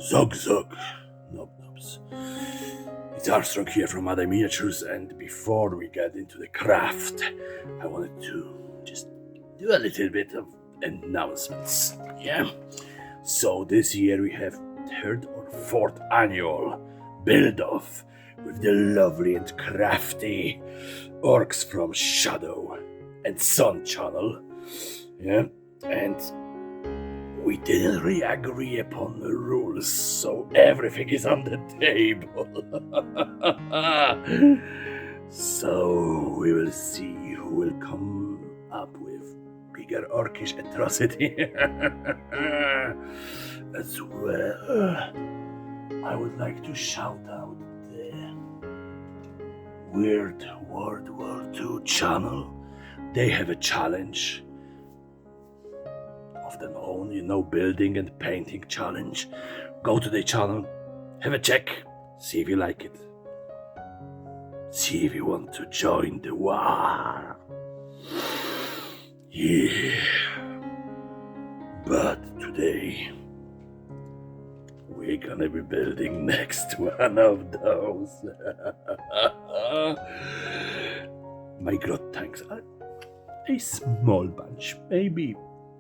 Zog Zog. Nob Nobs. It's Armstrong here from Other Miniatures, and before we get into the craft, I wanted to just do a little bit of announcements. Yeah? So this year we have third or fourth annual build-off with the lovely and crafty orcs from Shadow and Sun channel. Yeah? And we didn't really agree upon the rules, so everything is on the table. So we will see who will come up with bigger orcish atrocity. As well, I would like to shout out the Weird World War II channel. They have a challenge of their own, building and painting challenge. Go to the channel, have a check, see if you like it. See if you want to join the war. Yeah. But today, we're gonna be building next one of those. My grot tanks are a small bunch, maybe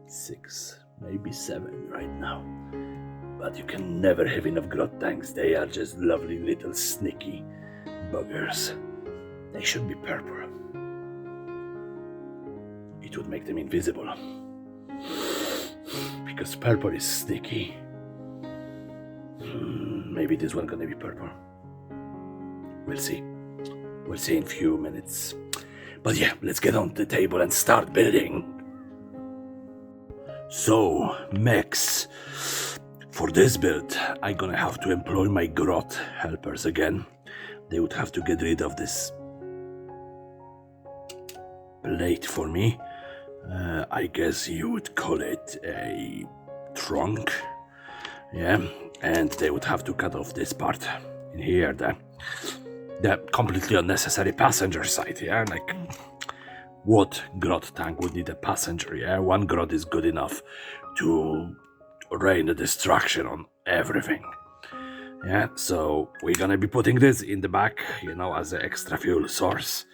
6, maybe 7 right now. But you can never have enough grot tanks. They are just lovely little sneaky buggers. They should be purple. It would make them invisible. Because purple is sneaky. Maybe this one gonna be purple. We'll see. We'll see in few minutes. But yeah, let's get on the table and start building. So, mechs. For this build, I'm gonna have to employ my grot helpers again. They would have to get rid of this plate for me. I guess you would call it a trunk. Yeah, and they would have to cut off this part in here, the completely unnecessary passenger side. Yeah, like what grot tank would need a passenger? Yeah, one grot is good enough to rain the destruction on everything. Yeah, so we're gonna be putting this in the back, as an extra fuel source.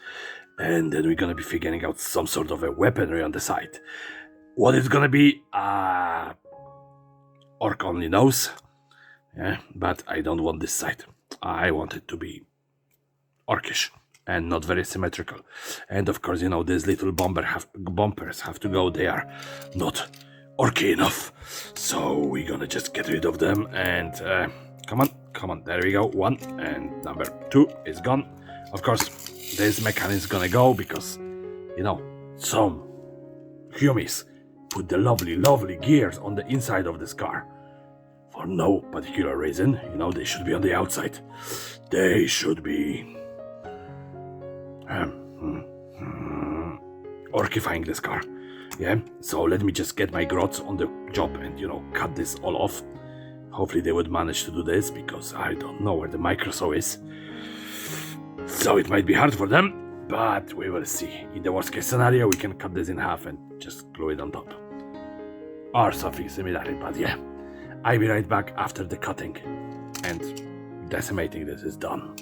And then we're gonna be figuring out some sort of a weaponry on the side. What it's gonna be, orc only knows. Yeah, but I don't want this side. I want it to be orcish and not very symmetrical. And of course, these little bumpers have to go. They are not orky enough. So we're gonna just get rid of them and come on, there we go. 1 and number 2 is gone. Of course, this mechanism is gonna go because, some humies put the lovely gears on the inside of this car. For no particular reason, they should be on the outside. They should be orcifying this car. Yeah, so let me just get my grots on the job and, cut this all off. Hopefully they would manage to do this because I don't know where the micro-saw is. So it might be hard for them, but we will see. In the worst case scenario, we can cut this in half and just glue it on top. Or something similar, but yeah. I'll be right back after the cutting and decimating this is done.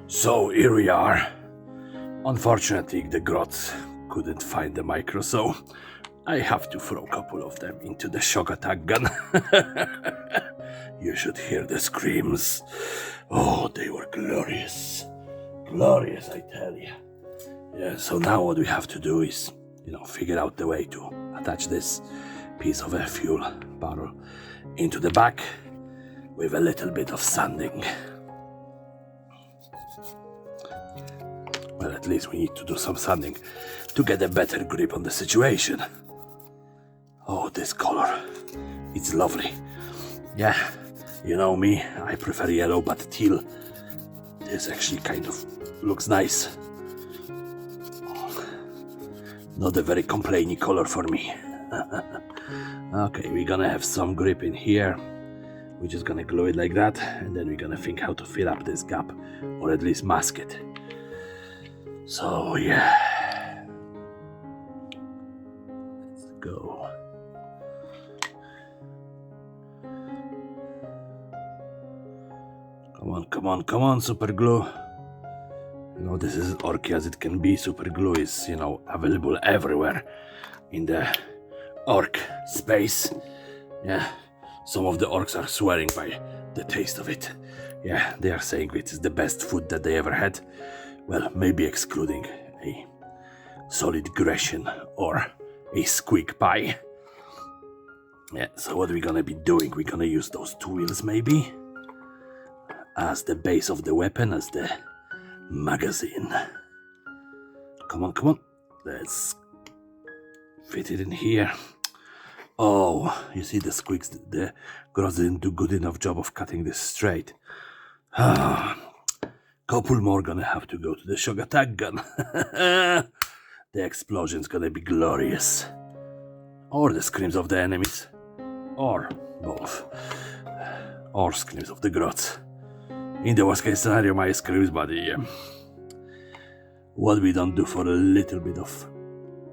So here we are. Unfortunately, the grots couldn't find the micro-saw. I have to throw a couple of them into the shock attack gun. You should hear the screams. Oh, they were glorious. Glorious, I tell you. Yeah, so now what we have to do is, figure out the way to attach this piece of a fuel barrel into the back with a little bit of sanding. Well, at least we need to do some sanding to get a better grip on the situation. Oh, this color. It's lovely. Yeah, you know me, I prefer yellow, but teal. This actually kind of looks nice. Not a very complainy color for me. Okay, we're gonna have some grip in here. We're just gonna glue it like that, and then we're gonna think how to fill up this gap, or at least mask it. So yeah, let's go. Come on, super glue. This is as orky as it can be. Super glue is, available everywhere in the orc space. Yeah, some of the orcs are swearing by the taste of it. Yeah, they are saying it is the best food that they ever had. Well, maybe excluding a solid Grecian or a squeak pie. Yeah, so what we're gonna be doing, we're gonna use those 2 wheels maybe as the base of the weapon, as the magazine. Come on, let's fit it in here. Oh, you see the squeaks, the grots didn't do good enough job of cutting this straight. Couple more gonna have to go to the shock attack gun. The explosion's gonna be glorious. Or the screams of the enemies. Or both. Or screams of the grots. In the worst case scenario, my screams, but what we don't do for a little bit of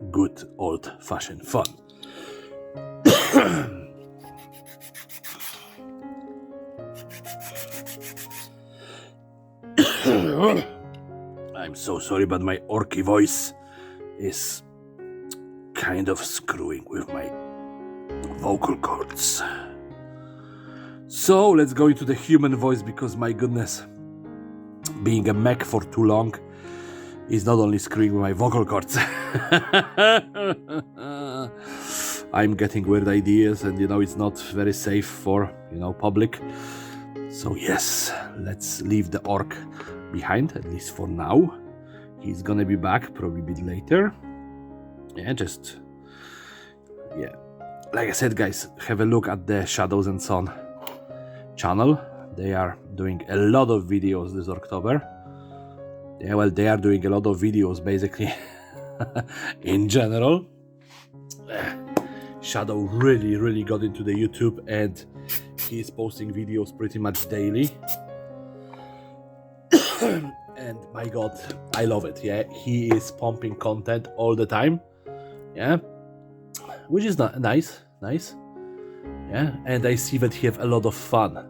good old-fashioned fun. I'm so sorry, but my orky voice is kind of screwing with my vocal cords. So let's go into the human voice, because my goodness, being a mech for too long is not only screwing with my vocal cords. I'm getting weird ideas, and it's not very safe for public. So yes, let's leave the orc behind, at least for now. He's gonna be back probably a bit later. Like I said, guys, have a look at the Shadows and Sun channel. They are doing a lot of videos this Orktober. Yeah, well, they are doing a lot of videos basically in general. Shadow really got into the YouTube, and he's posting videos pretty much daily. And my god, I love it. Yeah, he is pumping content all the time. Yeah, which is nice. Yeah, and I see that he have a lot of fun,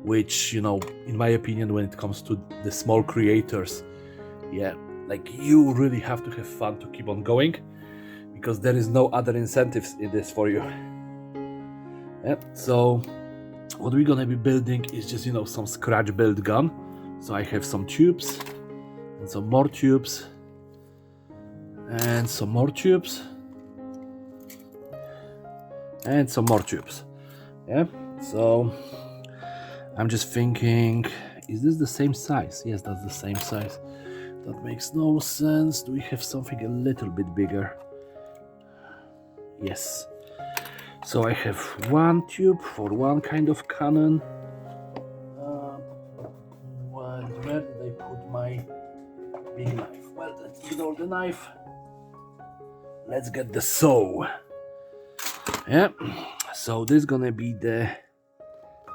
which, in my opinion, when it comes to the small creators, yeah, like, you really have to have fun to keep on going, because there is no other incentives in this for you. Yeah, so what we're gonna be building is just, some scratch build gun. So I have some tubes, and some more tubes, and some more tubes, and some more tubes. Yeah, so I'm just thinking, is this the same size? Yes, that's the same size. That makes no sense. Do we have something a little bit bigger? Yes. So I have one tube for one kind of cannon. Where did I put my big knife? Well, let's ignore the knife. Let's get the saw. Yeah, so this is gonna be the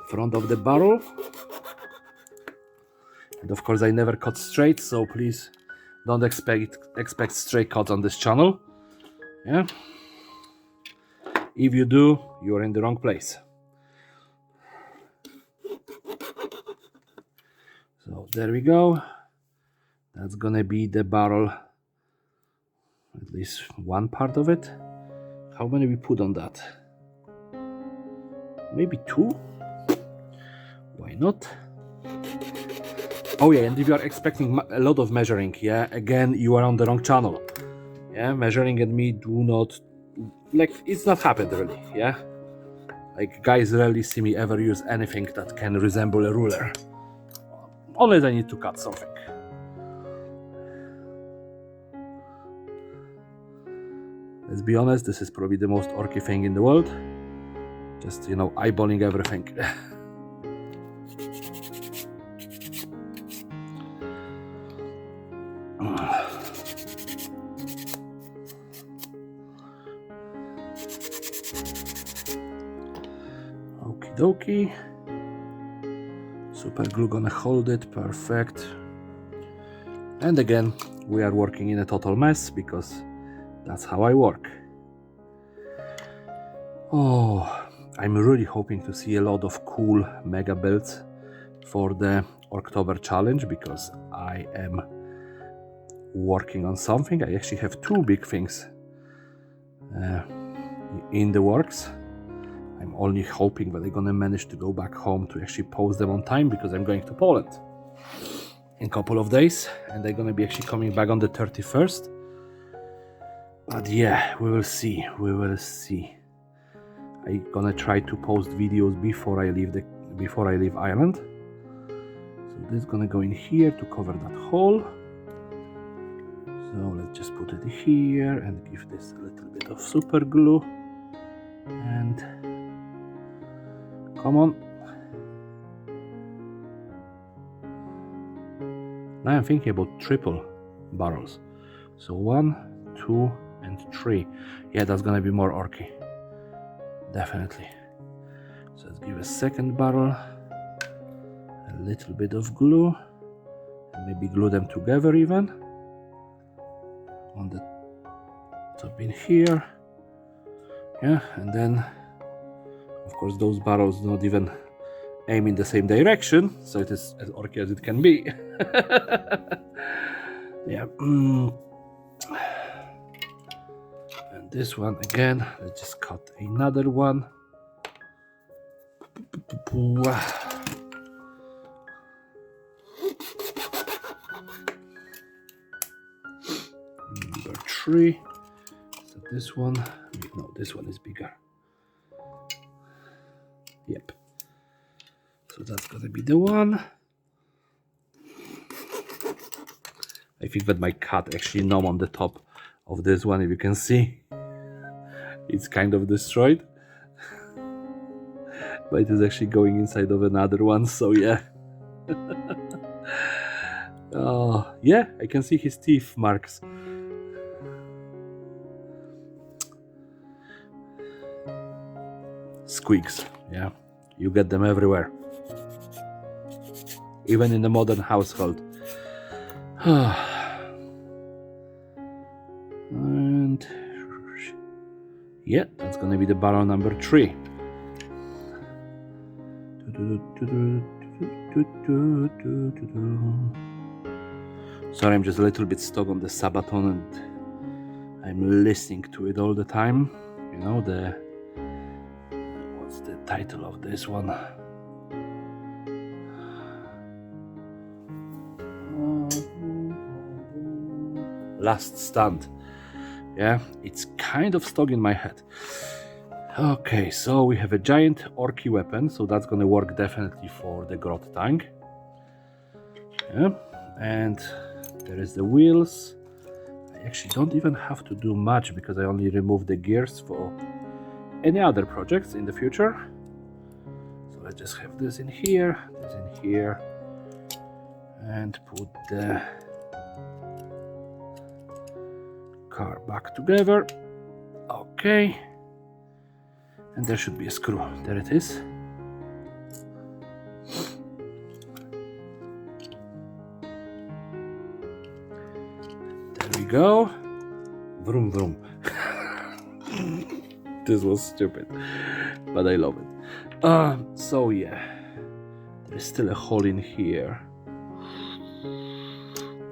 front of the barrel. And of course I never cut straight, so please don't expect straight cuts on this channel. Yeah. If you do, you're in the wrong place. So there we go. That's gonna be the barrel, at least one part of it. How many we put on that? Maybe 2? Why not? Oh yeah, and if you are expecting a lot of measuring, yeah, again, you are on the wrong channel. Yeah, measuring and me do not, like, it's not happened really, yeah? Like, guys rarely see me ever use anything that can resemble a ruler. Unless I need to cut something. Let's be honest, this is probably the most orky thing in the world. Just, eyeballing everything. Okie dokie. Super glue gonna hold it, perfect. And again, we are working in a total mess, because that's how I work. Oh, I'm really hoping to see a lot of cool mega builds for the Orktober challenge, because I am working on something. I actually have two big things in the works. I'm only hoping that I'm gonna manage to go back home to actually post them on time, because I'm going to Poland in a couple of days, and they're gonna be actually coming back on the 31st. But yeah, we will see. I'm gonna try to post videos before I leave Ireland. So this is gonna go in here to cover that hole. So let's just put it here and give this a little bit of super glue. And come on. Now I'm thinking about triple barrels. So 1, 2, and 3. Yeah, that's gonna be more orky. Definitely. So let's give a second barrel, a little bit of glue, and maybe glue them together even on the top in here. Yeah, and then of course those barrels not even aim in the same direction, so it is as orky as it can be. Yeah. And this one again, let's just cut another one. Number 3. So this one, no, this one is bigger. Yep. So that's gonna be the one. I think that my cat actually gnome on the top of this one, if you can see. It's kind of destroyed. But it is actually going inside of another one, so yeah. Oh, yeah, I can see his teeth marks. Squeaks, yeah. You get them everywhere. Even in a modern household. And yeah, that's gonna be the barrel number 3. Sorry, I'm just a little bit stuck on the Sabaton and I'm listening to it all the time. You know, what's the title of this one? Last Stand. Yeah, it's kind of stuck in my head. Okay, so we have a giant orky weapon, so that's gonna work definitely for the grot tank. Yeah, and there is the wheels. I actually don't even have to do much because I only remove the gears for any other projects in the future. So let's just have this in here, and put the car back together. Okay. And there should be a screw. There it is. There we go. Vroom vroom. This was stupid, but I love it. So yeah, there's still a hole in here.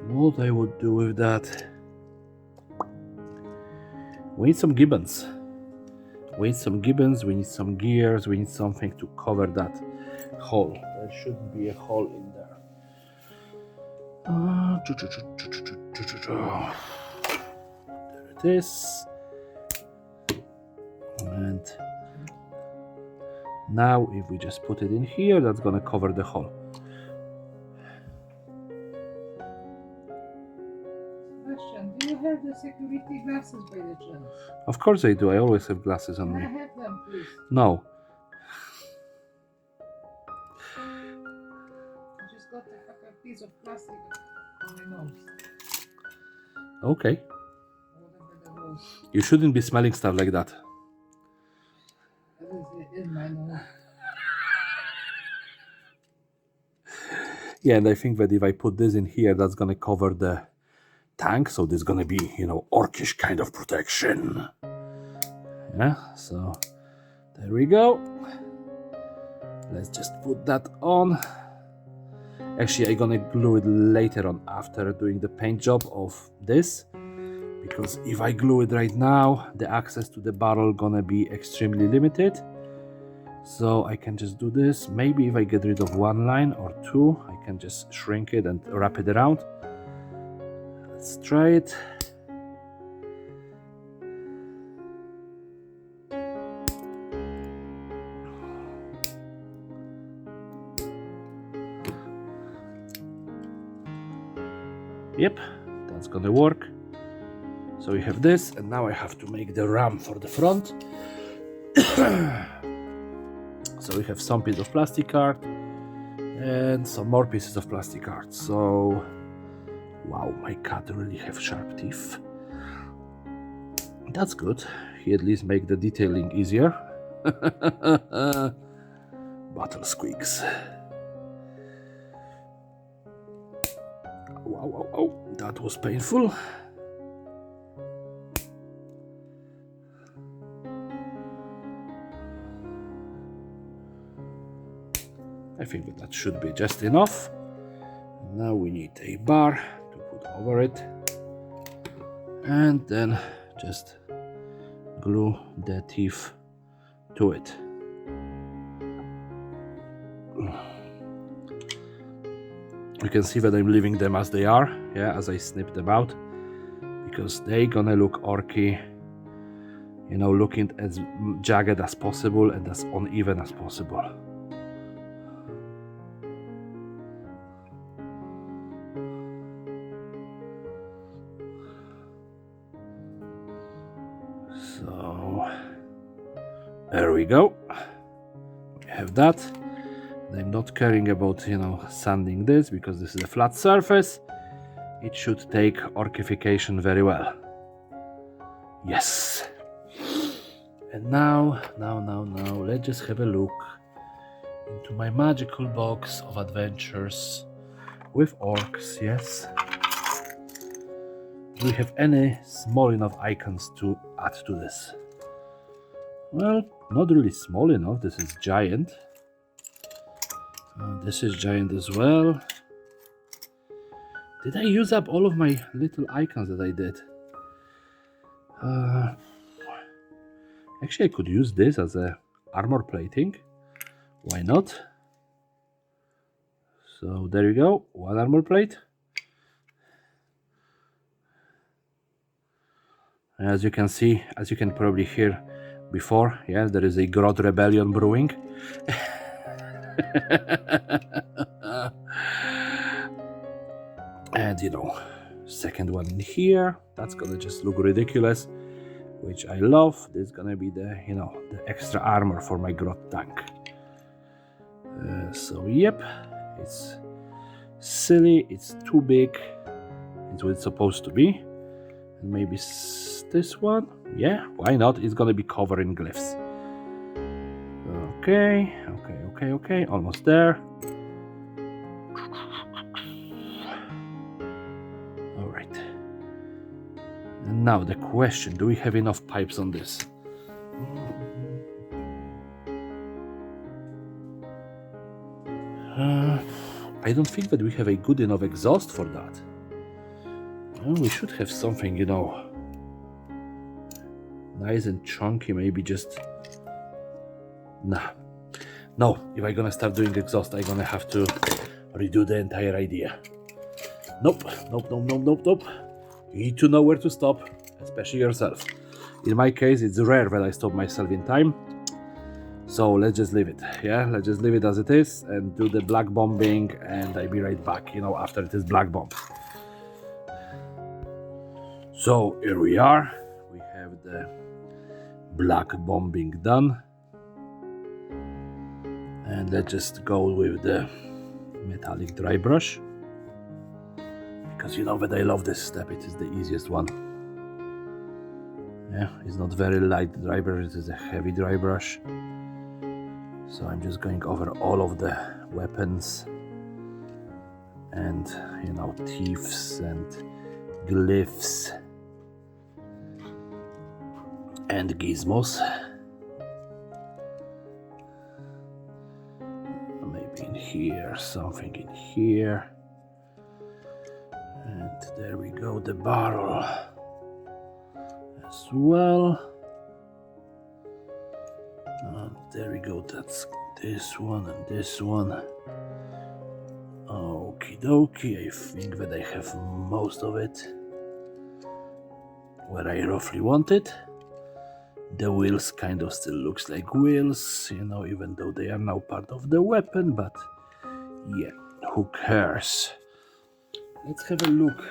What I would do with that? We need some gibbons. We need some gears, we need something to cover that hole. There shouldn't be a hole in there. There it is. And now if we just put it in here, that's gonna cover the hole. Do you have the security glasses by the chance? Of course I do. I always have glasses on me. Can I have them, please? No. I just got a piece of plastic on my nose. Okay. Whatever that was. You shouldn't be smelling stuff like that. That is in my nose. Yeah, and I think that if I put this in here, that's gonna cover the tank, so there's gonna be, you know, orcish kind of protection. Yeah, so there we go. Let's just put that on. Actually, I'm gonna glue it later on after doing the paint job of this, because if I glue it right now, the access to the barrel gonna be extremely limited. So I can just do this. Maybe if I get rid of one line or two, I can just shrink it and wrap it around. Let's try it. Yep, that's gonna work. So we have this, and now I have to make the ram for the front. So we have some piece of plastic card and some more pieces of plastic card. So, wow, my cat really have sharp teeth. That's good. He at least make the detailing easier. Bottle squeaks. Wow, that was painful. I think that should be just enough. Now we need a bar to put over it, and then just glue the teeth to it. You can see that I'm leaving them as they are, yeah, as I snip them out, because they gonna look orky, you know, looking as jagged as possible and as uneven as possible. So there we go. We have that. I'm not caring about, you know, sanding this because this is a flat surface. It should take orcification very well. Yes. And now, let's just have a look into my magical box of adventures with orcs. Yes. Do we have any small enough icons to add to this? Well, not really small enough. This is giant. This is giant as well. Did I use up all of my little icons that I did? Actually, I could use this as a armor plating. Why not? So there you go, one armor plate. As you can see, as you can probably hear before, yeah, there is a grot rebellion brewing. And you know, second one in here, that's gonna just look ridiculous, which I love. This is gonna be the, you know, the extra armor for my grot tank. So yep, it's silly, it's too big, it's what it's supposed to be. And maybe this one, yeah, why not? It's gonna be covered in glyphs. Okay, almost there. All right. And now the question, do we have enough pipes on this? I don't think that we have a good enough exhaust for that. Well, we should have something, you know, nice and chunky, maybe just... Nah. No, if I'm gonna start doing exhaust, I'm gonna have to redo the entire idea. Nope. You need to know where to stop, especially yourself. In my case, it's rare that I stop myself in time. So let's just leave it, yeah? Let's just leave it as it is and do the black bombing, and I'll be right back, you know, after it is black bomb. So here we are. We have the black bombing done. And let's just go with the metallic dry brush, because you know that I love this step. It is the easiest one. Yeah, it's not very light dry brush, it is a heavy dry brush. So I'm just going over all of the weapons and, you know, thieves and glyphs and gizmos. Maybe in here, something in here. And there we go, the barrel as well. And there we go, that's this one and this one. Okie dokie, I think that I have most of it where I roughly want it. The wheels kind of still looks like wheels, you know, even though they are now part of the weapon, but yeah, who cares? Let's have a look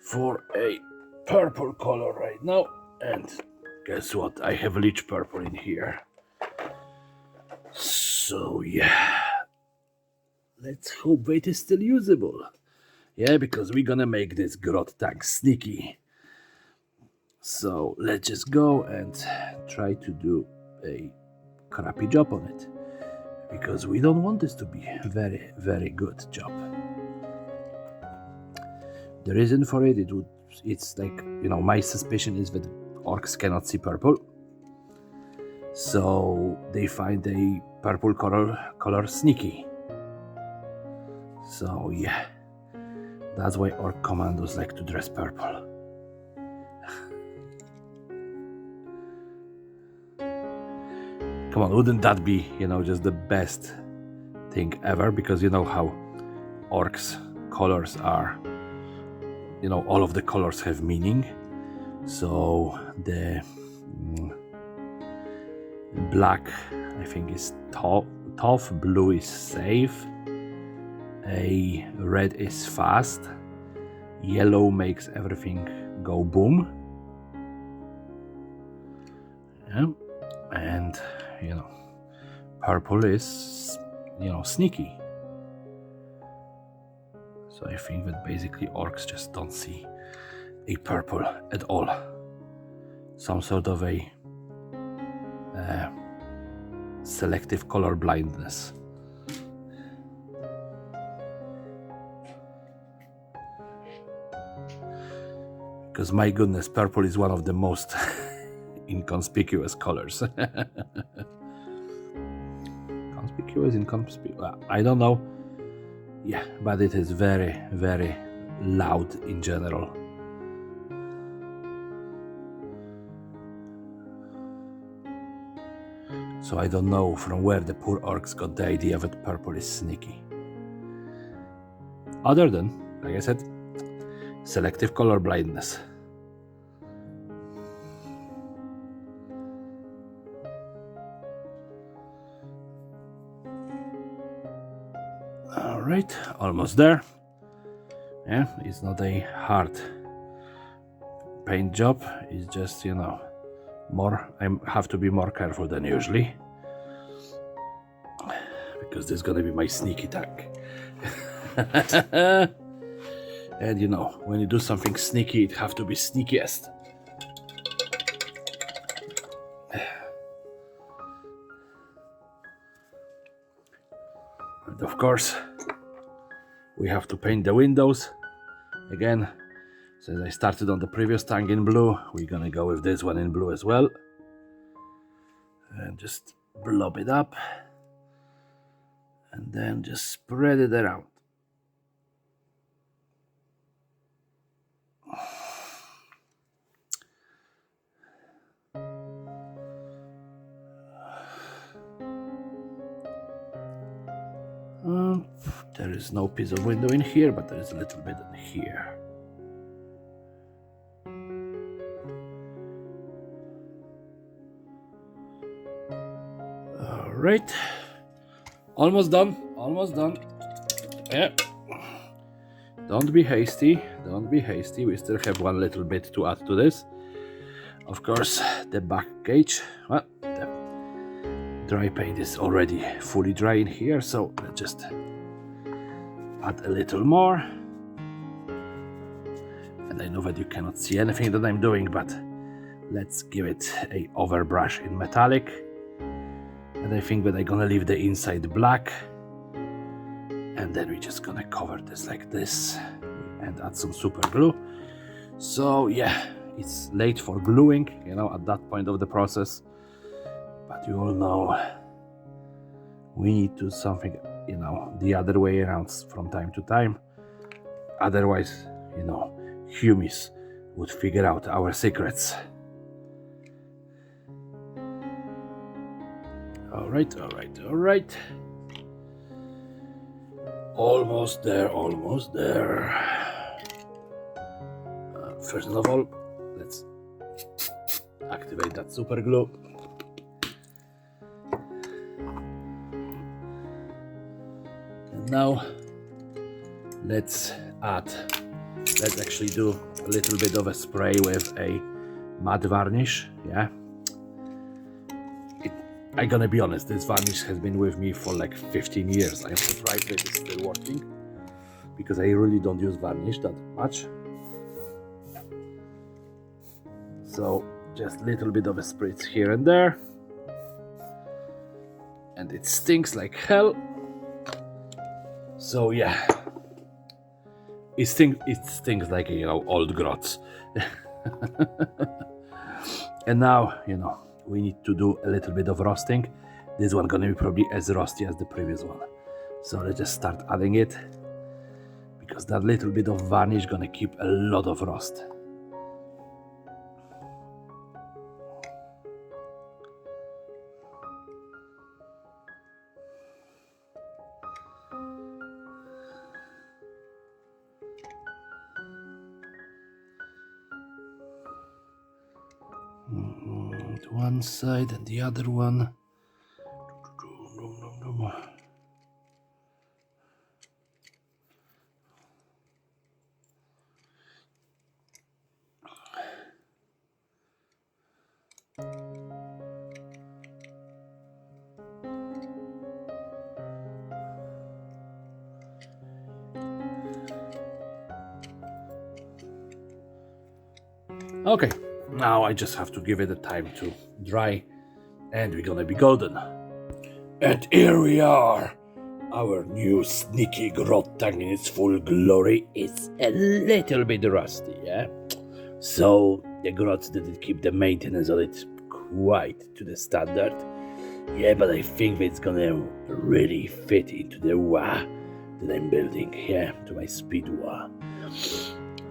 for a purple color right now, and guess what? I have leech purple in here. So yeah, let's hope it is still usable. Yeah, because we're gonna make this grot tank sneaky. So let's just go and try to do a crappy job on it, because we don't want this to be a very, very good job. The reason for it, it's like, you know, my suspicion is that orcs cannot see purple. So they find a purple color sneaky. So yeah, that's why orc commandos like to dress purple. Come on, wouldn't that be, you know, just the best thing ever? Because you know how orcs' colors are, you know, all of the colors have meaning. So the black, I think, is tough, blue is safe, a red is fast, yellow makes everything go boom. Yeah. And you know, purple is, you know, sneaky. So I think that basically orcs just don't see a purple at all. Some sort of a selective color blindness. Because my goodness, purple is one of the most inconspicuous colors. Conspicuous, I don't know. Yeah, but it is very, very loud in general. So I don't know from where the poor orcs got the idea that purple is sneaky. Other than, like I said, selective color blindness. Alright, almost there. Yeah, it's not a hard paint job, it's just, you know, I have to be more careful than usually, because this is gonna be my sneaky tank. And you know, when you do something sneaky, it have to be sneakiest. And of course, we have to paint the windows. Again, since I started on the previous tank in blue, we're gonna go with this one in blue as well. And just blob it up. And then just spread it around. There is no piece of window in here, but there is a little bit in here. All right, almost done. Yeah. Don't be hasty. We still have one little bit to add to this. Of course, the back cage. Well, the dry paint is already fully dry in here, so let's just add a little more. And I know that you cannot see anything that I'm doing, but let's give it a overbrush in metallic. And I think that I'm gonna leave the inside black. And then we're just gonna cover this like this and add some super glue. So yeah, it's late for gluing, you know, at that point of the process. But you all know we need to do something. the other way around from time to time. Otherwise, humus would figure out our secrets. All right. Almost there. First of all, let's activate that super glue. And now let's actually do a little bit of a spray with a matte varnish. Yeah, I'm gonna be honest, this varnish has been with me for like 15 years. I'm surprised that it's still working, because I really don't use varnish that much. So just a little bit of a spritz here and there, and it stinks like hell. So yeah, it stinks like old grots. And now we need to do a little bit of roasting. This one gonna be probably as rusty as the previous one. So let's just start adding it, because that little bit of varnish gonna keep a lot of rust. One side and the other one. Okay, now I just have to give it a time to dry, and we're gonna be golden. And here we are. Our new sneaky grot tank in its full glory is a little bit rusty, yeah? So the grots didn't keep the maintenance of it quite to the standard. Yeah, but I think it's gonna really fit into the WA that I'm building, yeah, to my speed WA.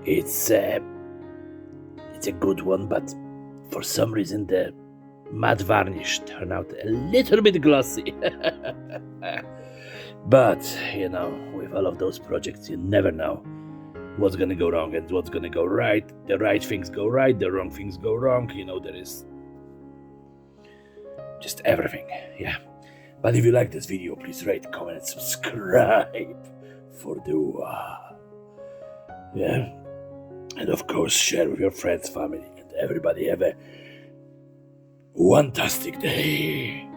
It's a good one, but for some reason the matte varnish turned out a little bit glossy. But with all of those projects, you never know what's gonna go wrong and what's gonna go right. The right things go right, the wrong things go wrong. There is just everything, yeah. But if you like this video, please rate, comment, and subscribe for the yeah. And of course, share with your friends, family, and everybody. Have a fantastic day.